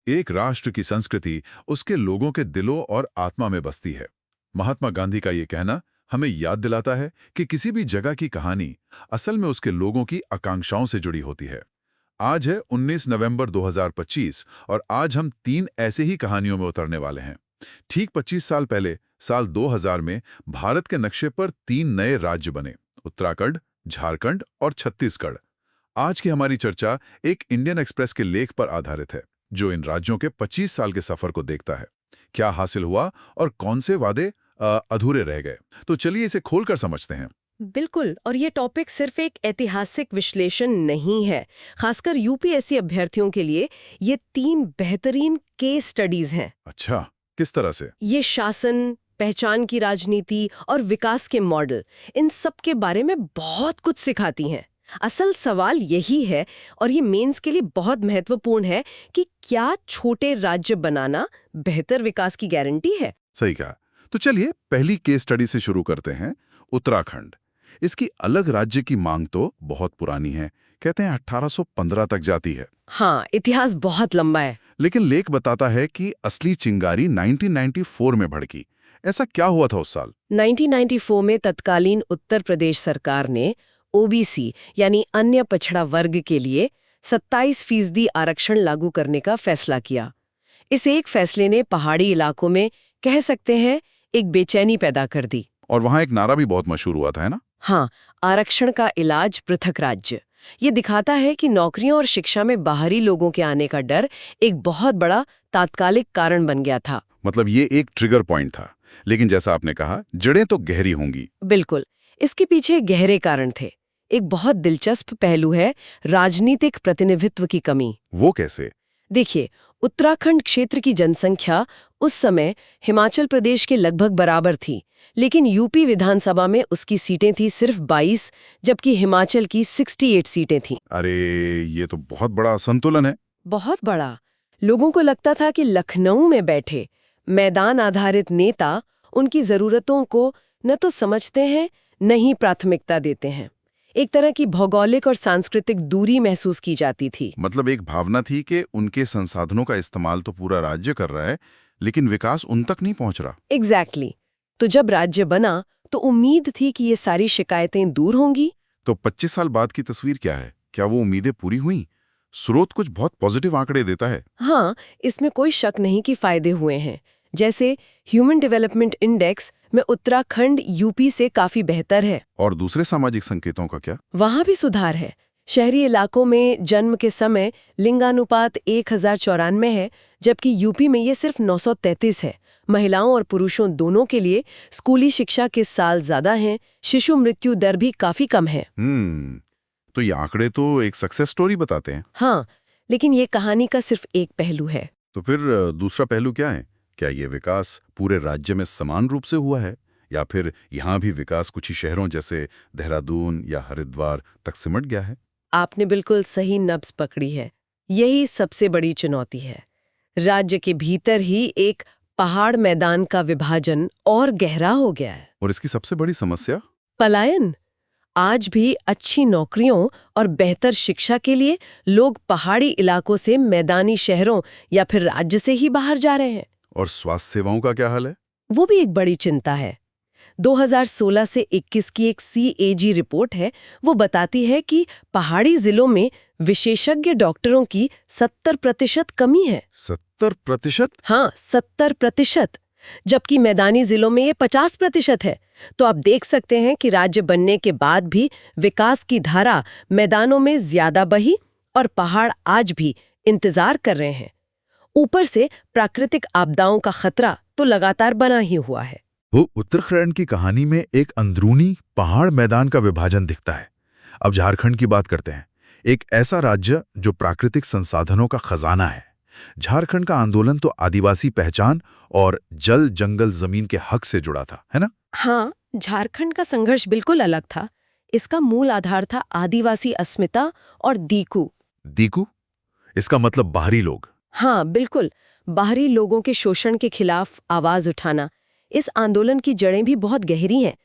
एक राष्ट्र की संस्कृति उसके लोगों के दिलों और आत्मा में बसती है। महात्मा गांधी का ये कहना हमें याद दिलाता है कि किसी भी जगह की कहानी असल में उसके लोगों की आकांक्षाओं से जुड़ी होती है। आज है 19 नवंबर 2025 और आज हम 3 ऐसे ही कहानियों में उतरने वाले हैं। ठीक 25 साल पहले साल 2000 में भारत के नक्शे पर 3 नए राज्य बने, उत्तराखंड, झारखंड और छत्तीसगढ़। आज की हमारी चर्चा एक इंडियन एक्सप्रेस के लेख पर आधारित है, जो इन राज्यों के 25 साल के सफर को देखता है। क्या हासिल हुआ और कौन से वादे अधूरे रह गए। तो चलिए इसे खोलकर समझते हैं। बिल्कुल, और ये टॉपिक सिर्फ एक ऐतिहासिक विश्लेषण नहीं है। खासकर यूपीएससी अभ्यर्थियों के लिए ये 3 बेहतरीन केस स्टडीज हैं। अच्छा, किस तरह से? ये शासन, पहचान की राजनीति और विकास के मॉडल, इन सब के बारे में बहुत कुछ सिखाती हैं। असल सवाल यही है, और ये मेंस के लिए बहुत महत्वपूर्ण है, कि क्या छोटे राज्य बनाना बेहतर विकास की गारंटी है? सही कहा। तो चलिए पहली केस स्टडी से शुरू करते हैं। उत्तराखंड। इसकी अलग राज्य की मांग तो बहुत पुरानी है, कहते हैं 1815 तक जाती है। हाँ, इतिहास बहुत लंबा है। लेकिन लेख बताता है कि असली चिंगारी 1994 में भड़की। ऐसा क्या हुआ था उस साल? 1994 में तत्कालीन उत्तर प्रदेश सरकार ने ओबीसी यानी अन्य पछड़ा वर्ग के लिए 27% आरक्षण लागू करने का फैसला किया। इस एक फैसले ने पहाड़ी इलाकों में, कह सकते हैं, एक बेचैनी पैदा कर दी। और वहां एक नारा भी बहुत मशहूर हुआ था, है ना? हाँ, आरक्षण का इलाज पृथक राज्य। ये दिखाता है कि नौकरियों और शिक्षा में बाहरी लोगों के आने का डर एक बहुत बड़ा तात्कालिक कारण बन गया था। मतलब ये एक ट्रिगर पॉइंट था। लेकिन जैसा आपने कहा, जड़ें तो गहरी होंगी। बिल्कुल, इसके पीछे गहरे कारण थे। एक बहुत दिलचस्प पहलू है राजनीतिक प्रतिनिधित्व की कमी। वो कैसे? देखिए, उत्तराखंड क्षेत्र की जनसंख्या उस समय हिमाचल प्रदेश के लगभग बराबर थी, लेकिन यूपी विधानसभा में उसकी सीटें थी सिर्फ 22, जबकि हिमाचल की 68 सीटें थीं। अरे, ये तो बहुत बड़ा असंतुलन है। बहुत बड़ा। लोगों को लगता था कि लखनऊ में बैठे मैदान आधारित नेता उनकी जरूरतों को न तो समझते हैं, न ही प्राथमिकता देते हैं। एक तरह की भौगोलिक और सांस्कृतिक दूरी महसूस की जाती थी। मतलब एक भावना थी कि उनके संसाधनों का इस्तेमाल तो पूरा राज्य कर रहा है, लेकिन विकास उन तक नहीं पहुंच रहा। एग्जैक्टली। तो जब राज्य बना तो उम्मीद थी कि ये सारी शिकायतें दूर होंगी। तो 25 साल बाद की तस्वीर क्या है? क्या वो उम्मीदें पूरी हुई? स्रोत कुछ बहुत पॉजिटिव आंकड़े देता है। हाँ, इसमें कोई शक नहीं कि फायदे हुए हैं। जैसे ह्यूमन डेवलपमेंट इंडेक्स में उत्तराखंड यूपी से काफी बेहतर है। और दूसरे सामाजिक संकेतों का क्या? वहां भी सुधार है। शहरी इलाकों में जन्म के समय लिंगानुपात 1094 है, जबकि यूपी में ये सिर्फ 933 है। महिलाओं और पुरुषों दोनों के लिए स्कूली शिक्षा के साल ज्यादा हैं। शिशु मृत्यु दर भी काफी कम है। तो ये आंकड़े तो एक सक्सेस स्टोरी बताते हैं। हाँ, लेकिन ये कहानी का सिर्फ एक पहलू है। तो फिर दूसरा पहलू क्या है? क्या ये विकास पूरे राज्य में समान रूप से हुआ है, या फिर यहाँ भी विकास कुछ ही शहरों जैसे देहरादून या हरिद्वार तक सिमट गया है? आपने बिल्कुल सही नब्ज पकड़ी है। यही सबसे बड़ी चुनौती है। राज्य के भीतर ही एक पहाड़ मैदान का विभाजन और गहरा हो गया है। और इसकी सबसे बड़ी समस्या? पलायन। आज भी अच्छी नौकरियों और बेहतर शिक्षा के लिए लोग पहाड़ी इलाकों से मैदानी शहरों या फिर राज्य से ही बाहर जा रहे हैं। और स्वास्थ्य सेवाओं का क्या हाल है? वो भी एक बड़ी चिंता है। 2016 से 21 की एक CAG रिपोर्ट है। वो बताती है कि पहाड़ी जिलों में विशेषज्ञ डॉक्टरों की 70% कमी है। 70%? हाँ, 70%, जबकि मैदानी जिलों में ये 50% है। तो आप देख सकते हैं कि राज्य बनने के बाद भी विकास की धारा मैदानों में ज्यादा बही और पहाड़ आज भी इंतजार कर रहे हैं। ऊपर से प्राकृतिक आपदाओं का खतरा तो लगातार बना ही हुआ है। वो उत्तराखंड की कहानी में एक अंदरूनी पहाड़ मैदान का विभाजन दिखता है। अब झारखंड की बात करते हैं, एक ऐसा राज्य जो प्राकृतिक संसाधनों का खजाना है। झारखंड का आंदोलन तो आदिवासी पहचान और जल जंगल जमीन के हक से जुड़ा था, है ना? हाँ, झारखंड का संघर्ष बिल्कुल अलग था। इसका मूल आधार था आदिवासी अस्मिता और दीकू। दीकू? इसका मतलब बाहरी लोग? हाँ, बिल्कुल, बाहरी लोगों के शोषण के खिलाफ आवाज उठाना। इस आंदोलन की जड़ें भी बहुत गहरी हैं।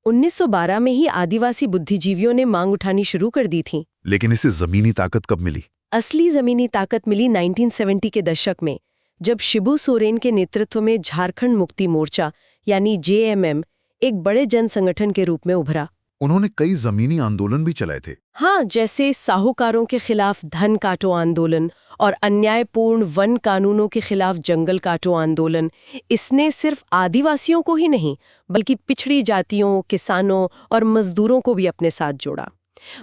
1912 में ही आदिवासी बुद्धिजीवियों ने मांग उठानी शुरू कर दी थी। लेकिन इसे जमीनी ताकत कब मिली? असली जमीनी ताकत मिली 1970 के दशक में, जब शिबू सोरेन के नेतृत्व में झारखंड मुक्ति मोर्चा यानी जेएमएम एक बड़े जन संगठन के रूप में उभरा। उन्होंने कई जमीनी आंदोलन भी चलाए थे। हाँ, जैसे साहूकारों के खिलाफ धन काटो आंदोलन और अन्यायपूर्ण वन कानूनों के खिलाफ जंगल काटो आंदोलन। इसने सिर्फ आदिवासियों को ही नहीं बल्कि पिछड़ी जातियों, किसानों और मजदूरों को भी अपने साथ जोड़ा।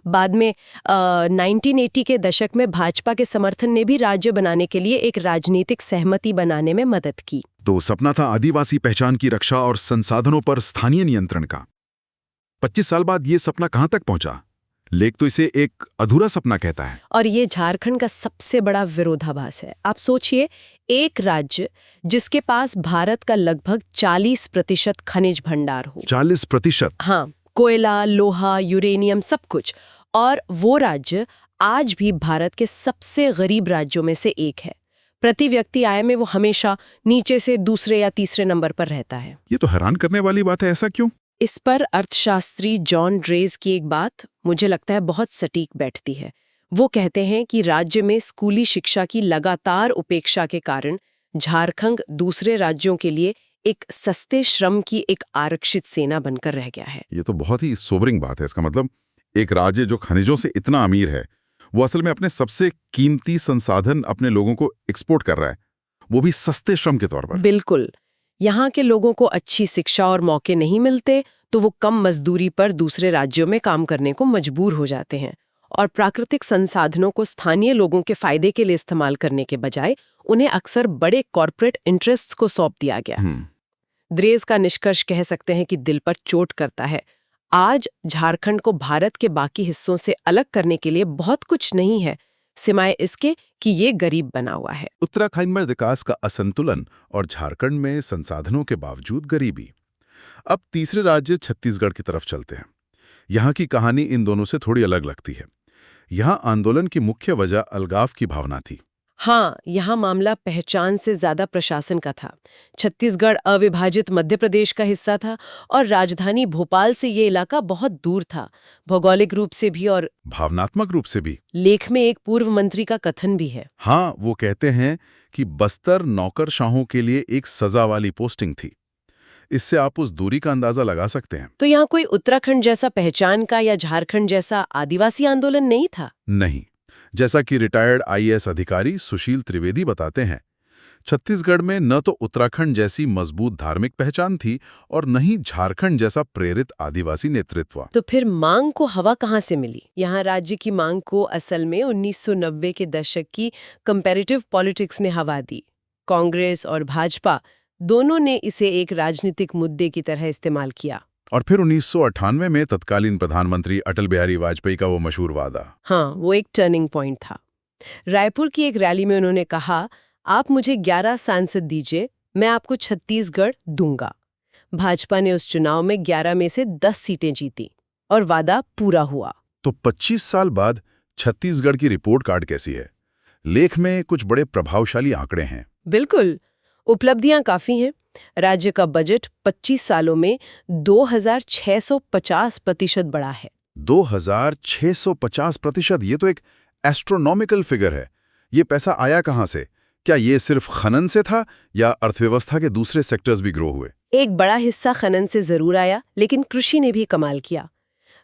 बाद में 1980 के दशक में भाजपा के समर्थन ने भी राज्य बनाने के लिए एक राजनीतिक सहमति बनाने में मदद की। तो सपना था आदिवासी पहचान की रक्षा और संसाधनों पर स्थानीय नियंत्रण का। 25 साल बाद ये सपना कहां तक पहुंचा? लेख तो इसे एक अधूरा सपना कहता है। और ये झारखंड का सबसे बड़ा विरोधाभास है। आप सोचिए, एक राज्य जिसके पास भारत का लगभग 40% खनिज भंडार हो। 40%? हाँ, कोयला, लोहा, यूरेनियम, सब कुछ। और वो राज्य आज भी भारत के सबसे गरीब राज्यों में से एक है। प्रति व्यक्ति आय में वो हमेशा नीचे से दूसरे या तीसरे नंबर पर रहता है। ये तो हैरान करने वाली बात है, ऐसा क्यों? इस पर अर्थशास्त्री जॉन ड्रेज की एक बात मुझे लगता है बहुत सटीक बैठती है। वो कहते हैं कि राज्य में स्कूली शिक्षा की लगातार उपेक्षा के कारण झारखंड दूसरे राज्यों के लिए एक सस्ते श्रम की एक आरक्षित सेना बनकर रह गया है। ये तो बहुत ही सोबरिंग बात है। इसका मतलब एक राज्य जो खनिजों से इतना अमीर है, वो असल में अपने सबसे कीमती संसाधन अपने लोगों को एक्सपोर्ट कर रहा है, वो भी सस्ते श्रम के तौर पर। बिल्कुल। यहाँ के लोगों को अच्छी शिक्षा और मौके नहीं मिलते तो वो कम मजदूरी पर दूसरे राज्यों में काम करने को मजबूर हो जाते हैं, और प्राकृतिक संसाधनों को स्थानीय लोगों के फायदे के लिए इस्तेमाल करने के बजाय उन्हें अक्सर बड़े कॉर्पोरेट इंटरेस्ट्स को सौंप दिया गया। द्रेज का निष्कर्ष कह सकते हैं कि दिल पर चोट करता है। आज झारखंड को भारत के बाकी हिस्सों से अलग करने के लिए बहुत कुछ नहीं है, सिवाय इसके कि ये गरीब बना हुआ है। उत्तराखंड में विकास का असंतुलन और झारखंड में संसाधनों के बावजूद गरीबी। अब तीसरे राज्य छत्तीसगढ़ की तरफ चलते हैं। यहाँ की कहानी इन दोनों से थोड़ी अलग लगती है। यहाँ आंदोलन की मुख्य वजह अलगाव की भावना थी। हाँ, यहाँ मामला पहचान से ज्यादा प्रशासन का था। छत्तीसगढ़ अविभाजित मध्य प्रदेश का हिस्सा था और राजधानी भोपाल से ये इलाका बहुत दूर था, भौगोलिक रूप से भी और भावनात्मक रूप से भी। लेख में एक पूर्व मंत्री का कथन भी है। हाँ, वो कहते हैं कि बस्तर नौकरशाहों के लिए एक सजा वाली पोस्टिंग थी। इससे आप उस दूरी का अंदाजा लगा सकते हैं। तो यहाँ कोई उत्तराखंड जैसा पहचान का या झारखंड जैसा आदिवासी आंदोलन नहीं था? नहीं। जैसा कि रिटायर्ड आईएएस अधिकारी सुशील त्रिवेदी बताते हैं, छत्तीसगढ़ में न तो उत्तराखंड जैसी मजबूत धार्मिक पहचान थी और न ही झारखंड जैसा प्रेरित आदिवासी नेतृत्व। तो फिर मांग को हवा कहाँ से मिली? यहाँ राज्य की मांग को असल में 1990 के दशक की कंपैरेटिव पॉलिटिक्स ने हवा दी। कांग्रेस और भाजपा दोनों ने इसे एक राजनीतिक मुद्दे की तरह इस्तेमाल किया। और फिर 1998 में तत्कालीन प्रधानमंत्री अटल बिहारी वाजपेयी का वो मशहूर वादा। हाँ, वो एक टर्निंग पॉइंट था। रायपुर की एक रैली में उन्होंने कहा, आप मुझे 11 सांसद दीजिए, मैं आपको छत्तीसगढ़ दूंगा। भाजपा ने उस चुनाव में 11 में से 10 सीटें जीती और वादा पूरा हुआ। तो 25 साल बाद छत्तीसगढ़ की रिपोर्ट कार्ड कैसी है? लेख में कुछ बड़े प्रभावशाली आंकड़े हैं। बिल्कुल, उपलब्धियां काफी हैं। राज्य का बजट 25 सालों में 2650% बढ़ा है। 2650%? ये तो एक एस्ट्रोनॉमिकल फिगर है। ये पैसा आया कहां से? क्या ये सिर्फ खनन से था या अर्थव्यवस्था के दूसरे सेक्टर्स भी ग्रो हुए? एक बड़ा हिस्सा खनन से जरूर आया, लेकिन कृषि ने भी कमाल किया।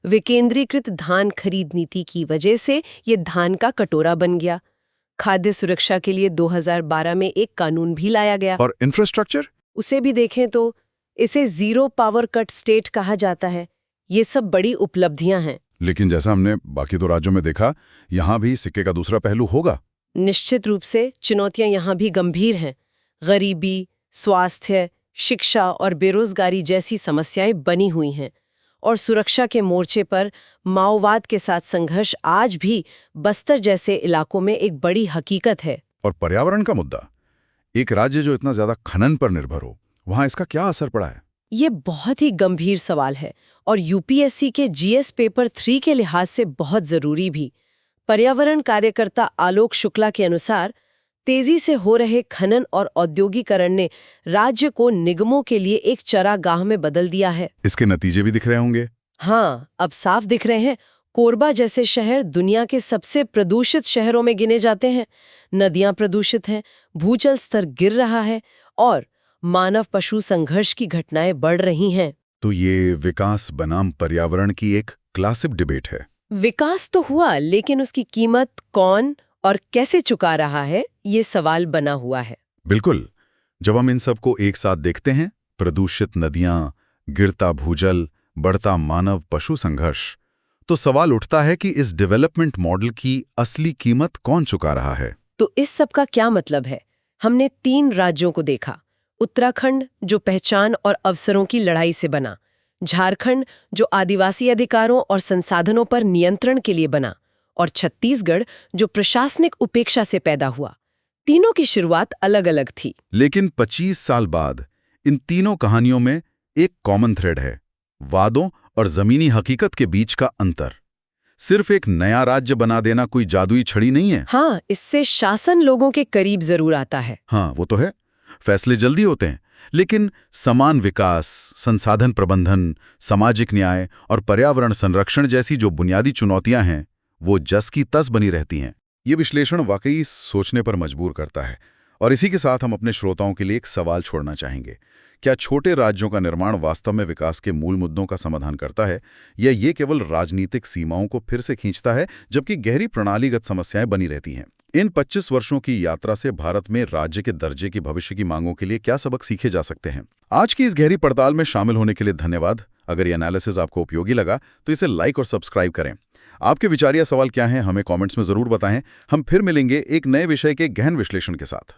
विकेंद्रीकृत धान खरीद नीति की वजह से ये धान का कटोरा बन गया। खाद्य सुरक्षा के लिए 2012 में एक कानून भी लाया गया। और इंफ्रास्ट्रक्चर? उसे भी देखें तो इसे जीरो पावर कट स्टेट कहा जाता है। ये सब बड़ी उपलब्धियां हैं। लेकिन जैसा हमने बाकी दो राज्यों में देखा, यहाँ भी सिक्के का दूसरा पहलू होगा। निश्चित रूप से चुनौतियां यहाँ भी गंभीर हैं। गरीबी, स्वास्थ्य, शिक्षा और बेरोजगारी जैसी समस्याएं बनी हुई हैं। और सुरक्षा के मोर्चे पर माओवाद के साथ संघर्ष आज भी बस्तर जैसे इलाकों में एक बड़ी हकीकत है। और पर्यावरण का मुद्दा, एक राज्य जो इतना ज्यादा खनन पर निर्भर हो, वहां इसका क्या असर पड़ा है? ये बहुत ही गंभीर सवाल है और यूपीएससी के जीएस पेपर 3 के लिहाज से बहुत जरूरी भी। पर्यावरण कार्यकर्ता आलोक शुक्ला के अनुसार तेजी से हो रहे खनन और औद्योगिकरण ने राज्य को निगमों के लिए एक चरागाह में बदल दिया है। इसके नतीजे भी दिख रहे होंगे। हाँ, अब साफ दिख रहे हैं। कोरबा जैसे शहर दुनिया के सबसे प्रदूषित शहरों में गिने जाते हैं। नदियां प्रदूषित हैं, भूजल स्तर गिर रहा है और मानव पशु संघर्ष की घटनाएं बढ़ रही हैं। तो ये विकास बनाम पर्यावरण की एक क्लासिक डिबेट है। विकास तो हुआ, लेकिन उसकी कीमत कौन और कैसे चुका रहा है, ये सवाल बना हुआ है। बिल्कुल। जब हम इन सबको एक साथ देखते हैं, प्रदूषित नदियां, गिरता भूजल, बढ़ता मानव पशु संघर्ष, तो सवाल उठता है कि इस डेवलपमेंट मॉडल की असली कीमत कौन चुका रहा है। तो इस सब का क्या मतलब है? हमने 3 राज्यों को देखा। उत्तराखंड, जो पहचान और अवसरों की लड़ाई से बना, झारखंड, जो आदिवासी अधिकारों और संसाधनों पर नियंत्रण के लिए बना, और छत्तीसगढ़, जो प्रशासनिक उपेक्षा से पैदा हुआ। तीनों की शुरुआत अलग-अलग थी। लेकिन 25 साल बाद इन तीनों कहानियों में एक कॉमन थ्रेड है, वादों और जमीनी हकीकत के बीच का अंतर। सिर्फ एक नया राज्य बना देना कोई जादुई छड़ी नहीं है। हाँ, इससे शासन लोगों के करीब जरूर आता है। हाँ, वो तो है। फैसले जल्दी होते हैं, लेकिन समान विकास, संसाधन प्रबंधन, सामाजिक न्याय और पर्यावरण संरक्षण जैसी जो बुनियादी चुनौतियां हैं, वो जस की तस बनी रहती हैं। ये विश्लेषण वाकई सोचने पर मजबूर करता है। और इसी के साथ हम अपने श्रोताओं के लिए एक सवाल छोड़ना चाहेंगे। क्या छोटे राज्यों का निर्माण वास्तव में विकास के मूल मुद्दों का समाधान करता है, या ये केवल राजनीतिक सीमाओं को फिर से खींचता है, जबकि गहरी प्रणालीगत समस्याएं बनी रहती हैं? इन 25 वर्षों की यात्रा से भारत में राज्य के दर्जे की भविष्य की मांगों के लिए क्या सबक सीखे जा सकते हैं? आज की इस गहरी पड़ताल में शामिल होने के लिए धन्यवाद। अगर ये एनालिसिस आपको उपयोगी लगा तो इसे लाइक और सब्सक्राइब करें। आपके विचार या सवाल क्या हैं, हमें कमेंट्स में जरूर बताएं। हम फिर मिलेंगे एक नए विषय के गहन विश्लेषण के साथ।